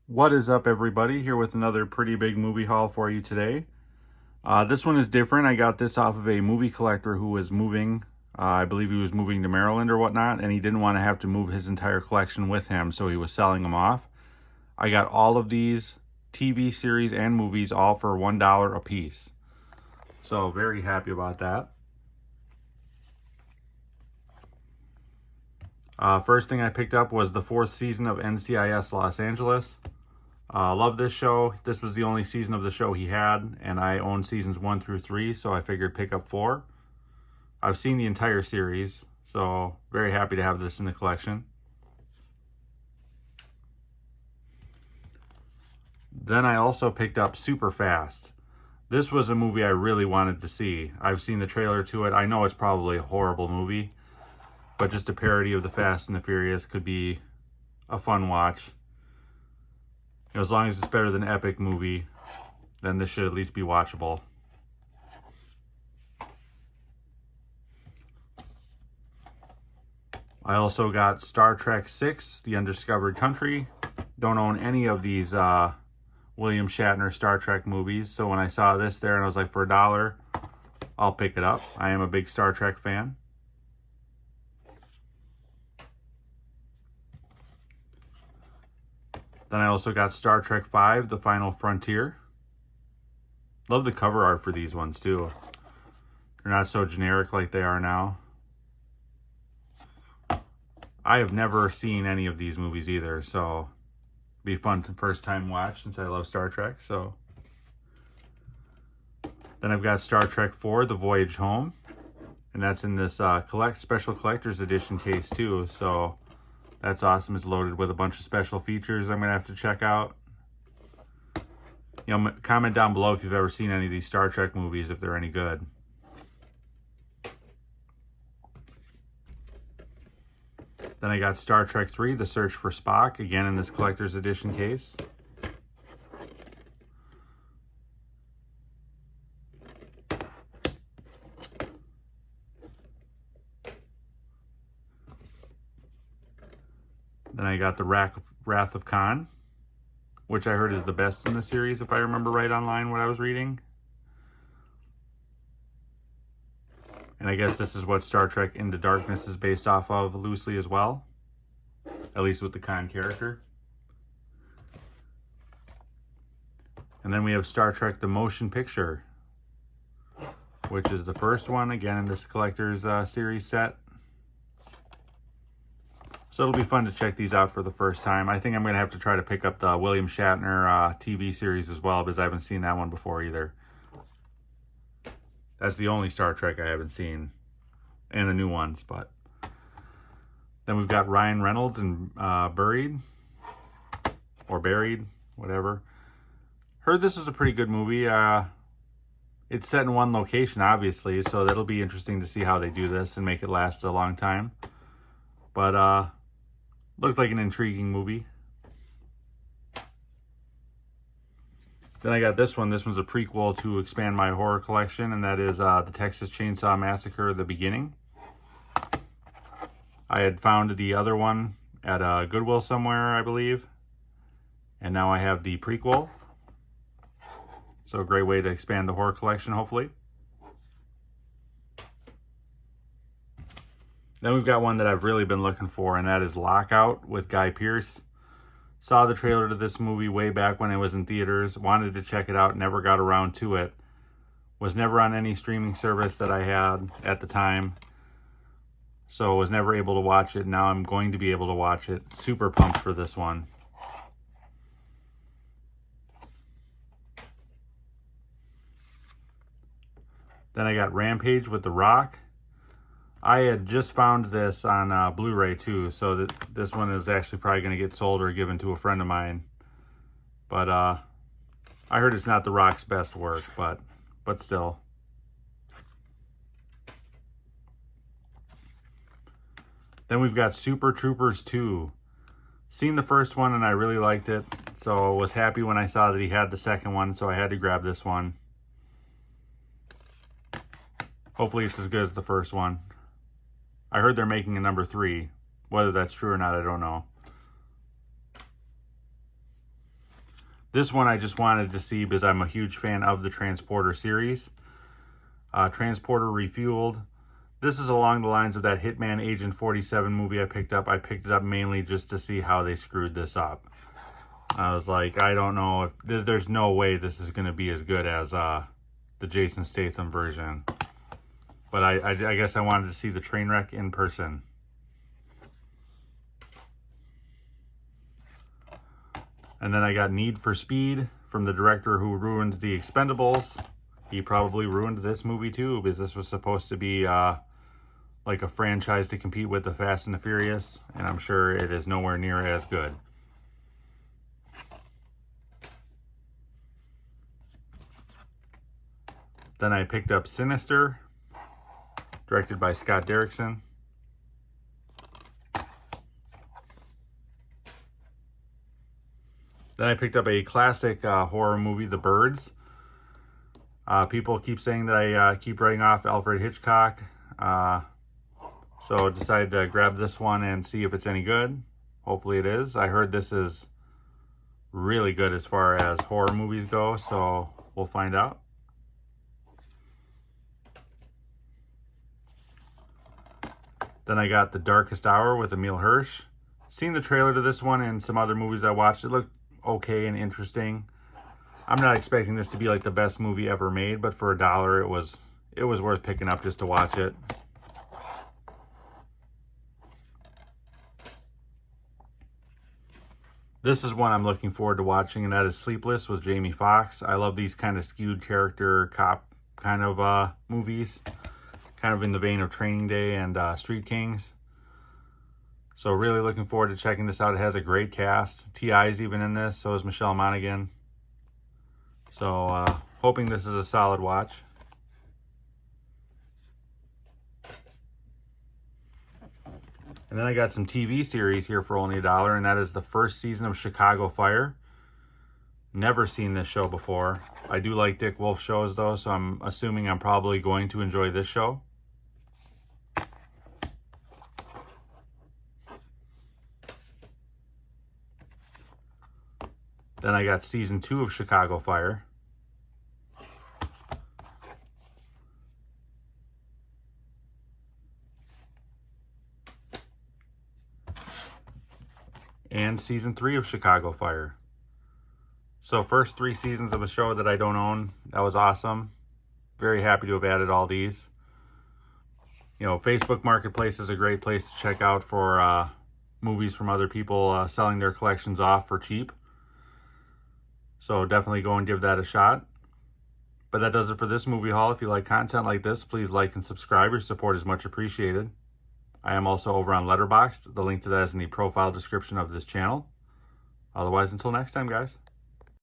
What is up, everybody? Here with another pretty big movie haul for you today. This one is different. I got this off of a movie collector who was moving. I believe he was moving to Maryland or whatnot, and he didn't want to have to move his entire collection with him, so he was selling them off. I got all of these TV series and movies all for $1 a piece. So very happy about that. First thing I picked up was the 4th season of NCIS Los Angeles. Love this show. This was the only season of the show he had, and I own seasons 1 through 3, so I figured pick up 4. I've seen the entire series, so very happy to have this in the collection. Then I also picked up Super Fast. This was a movie I really wanted to see. I've seen the trailer to it. I know it's probably a horrible movie, but just a parody of the Fast and the Furious could be a fun watch. As long as it's better than an epic movie, then this should at least be watchable. I also got Star Trek VI, The Undiscovered Country. Don't own any of these William Shatner Star Trek movies, so when I saw this there and I was like, for $1, I'll pick it up. I am a big Star Trek fan. Then I also got Star Trek V, The Final Frontier. Love the cover art for these ones too. They're not so generic like they are now. I have never seen any of these movies either, so it'd be fun to first time watch since I love Star Trek. So then I've got Star Trek IV, The Voyage Home, and that's in this special collector's edition case too. So that's awesome. It's loaded with a bunch of special features I'm going to have to check out. You know, comment down below if you've ever seen any of these Star Trek movies, if they're any good. Then I got Star Trek III, The Search for Spock, again in this collector's edition case. Then I got the Wrath of Khan, which I heard is the best in the series, if I remember right online what I was reading. And I guess this is what Star Trek Into Darkness is based off of loosely as well, at least with the Khan character. And then we have Star Trek The Motion Picture, which is the first one, again in this collector's series set. So it'll be fun to check these out for the first time. I think I'm going to have to try to pick up the William Shatner TV series as well, because I haven't seen that one before either. That's the only Star Trek I haven't seen, and the new ones. But then we've got Ryan Reynolds and Buried, whatever. Heard this was a pretty good movie. It's set in one location, obviously, so that'll be interesting to see how they do this and make it last a long time. But looked like an intriguing movie. Then I got this one. This one's a prequel to expand my horror collection, and that is the Texas Chainsaw Massacre: The Beginning. I had found the other one at Goodwill somewhere, I believe, and now I have the prequel. So a great way to expand the horror collection, hopefully. Then we've got one that I've really been looking for, and that is Lockout with Guy Pearce. Saw the trailer to this movie way back when it was in theaters. Wanted to check it out, never got around to it. Was never on any streaming service that I had at the time, so was never able to watch it. Now I'm going to be able to watch it. Super pumped for this one. Then I got Rampage with The Rock. I had just found this on Blu-ray too, so this one is actually probably going to get sold or given to a friend of mine. But I heard it's not The Rock's best work, but still. Then we've got Super Troopers 2. Seen the first one and I really liked it, so was happy when I saw that he had the second one, so I had to grab this one. Hopefully it's as good as the first one. I heard they're making a number 3. Whether that's true or not, I don't know. This one I just wanted to see because I'm a huge fan of the Transporter series. Transporter Refueled. This is along the lines of that Hitman Agent 47 movie I picked up. I picked it up mainly just to see how they screwed this up. I was like, I don't know if there's no way this is going to be as good as the Jason Statham version. But I guess I wanted to see the train wreck in person. And then I got Need for Speed from the director who ruined The Expendables. He probably ruined this movie too, because this was supposed to be like a franchise to compete with the Fast and the Furious, and I'm sure it is nowhere near as good. Then I picked up Sinister, directed by Scott Derrickson. Then I picked up a classic horror movie, The Birds. People keep saying that I keep writing off Alfred Hitchcock. So I decided to grab this one and see if it's any good. Hopefully it is. I heard this is really good as far as horror movies go, so we'll find out. Then I got The Darkest Hour with Emile Hirsch. Seen the trailer to this one and some other movies I watched. It looked okay and interesting. I'm not expecting this to be like the best movie ever made, but for $1 it was worth picking up just to watch it. This is one I'm looking forward to watching, and that is Sleepless with Jamie Foxx. I love these kind of skewed character cop kind of movies, kind of in the vein of Training Day and Street Kings. So really looking forward to checking this out. It has a great cast. T.I.'s even in this, so is Michelle Monaghan. So hoping this is a solid watch. And then I got some TV series here for only $1, and that is the first season of Chicago Fire. Never seen this show before. I do like Dick Wolf shows though, so I'm assuming I'm probably going to enjoy this show. Then I got season 2 of Chicago Fire. And season 3 of Chicago Fire. So first 3 seasons of a show that I don't own. That was awesome. Very happy to have added all these. You know, Facebook Marketplace is a great place to check out for movies from other people selling their collections off for cheap. So definitely go and give that a shot. But that does it for this movie haul. If you like content like this, please like and subscribe. Your support is much appreciated. I am also over on Letterboxd. The link to that is in the profile description of this channel. Otherwise, until next time, guys.